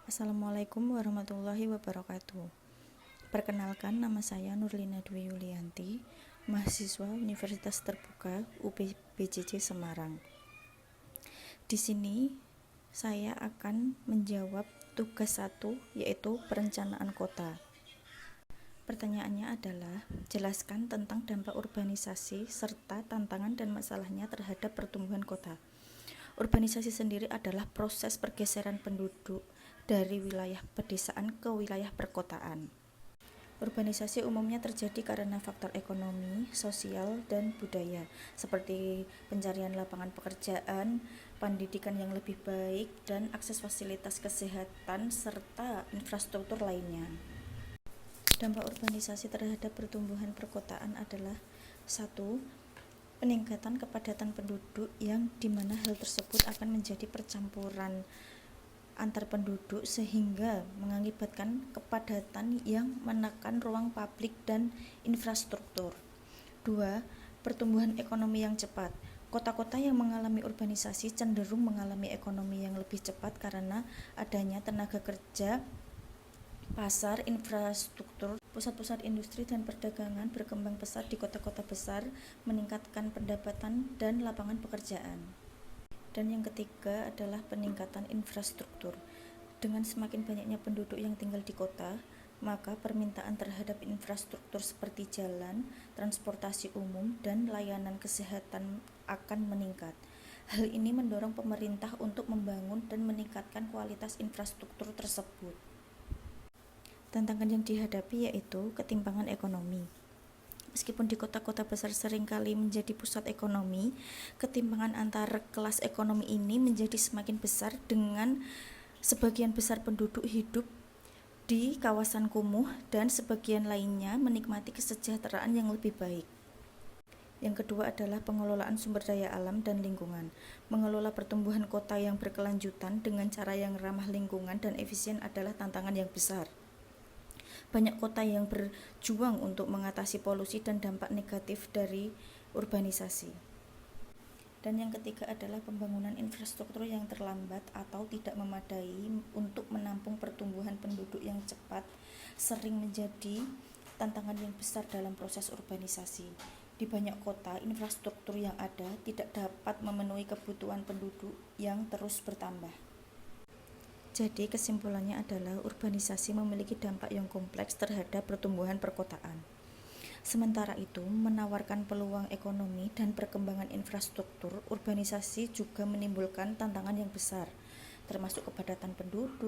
Assalamualaikum warahmatullahi wabarakatuh. Perkenalkan, nama saya Nurlina Dwi Yulianti, mahasiswa Universitas Terbuka UPBJJ Semarang. Di sini saya akan menjawab tugas 1, yaitu perencanaan kota. Pertanyaannya adalah, jelaskan tentang dampak urbanisasi serta tantangan dan masalahnya terhadap pertumbuhan kota. Urbanisasi sendiri adalah proses pergeseran penduduk dari wilayah pedesaan ke wilayah perkotaan. Urbanisasi umumnya terjadi karena faktor ekonomi, sosial, dan budaya, seperti pencarian lapangan pekerjaan, pendidikan yang lebih baik, dan akses fasilitas kesehatan, serta infrastruktur lainnya. Dampak urbanisasi terhadap pertumbuhan perkotaan adalah 1. Peningkatan kepadatan penduduk yang dimana hal tersebut akan menjadi percampuran antar penduduk sehingga mengakibatkan kepadatan yang menekan ruang publik dan infrastruktur. 2. Pertumbuhan ekonomi yang cepat. Kota-kota yang mengalami urbanisasi cenderung mengalami ekonomi yang lebih cepat karena adanya tenaga kerja, pasar, infrastruktur, pusat-pusat industri dan perdagangan berkembang pesat di kota-kota besar, meningkatkan pendapatan dan lapangan pekerjaan. Dan yang ketiga adalah peningkatan infrastruktur. Dengan semakin banyaknya penduduk yang tinggal di kota, maka permintaan terhadap infrastruktur seperti jalan, transportasi umum, dan layanan kesehatan akan meningkat. Hal ini mendorong pemerintah untuk membangun dan meningkatkan kualitas infrastruktur tersebut. Tantangan yang dihadapi yaitu ketimpangan ekonomi. Meskipun di kota-kota besar seringkali menjadi pusat ekonomi, ketimpangan antar kelas ekonomi ini menjadi semakin besar dengan sebagian besar penduduk hidup di kawasan kumuh dan sebagian lainnya menikmati kesejahteraan yang lebih baik. Yang kedua adalah pengelolaan sumber daya alam dan lingkungan. Mengelola pertumbuhan kota yang berkelanjutan dengan cara yang ramah lingkungan dan efisien adalah tantangan yang besar. Banyak kota yang berjuang untuk mengatasi polusi dan dampak negatif dari urbanisasi. Dan yang ketiga adalah pembangunan infrastruktur yang terlambat atau tidak memadai untuk menampung pertumbuhan penduduk yang cepat sering menjadi tantangan yang besar dalam proses urbanisasi. Di banyak kota, infrastruktur yang ada tidak dapat memenuhi kebutuhan penduduk yang terus bertambah. Jadi kesimpulannya adalah urbanisasi memiliki dampak yang kompleks terhadap pertumbuhan perkotaan. Sementara itu, menawarkan peluang ekonomi dan perkembangan infrastruktur, urbanisasi juga menimbulkan tantangan yang besar, termasuk kepadatan penduduk,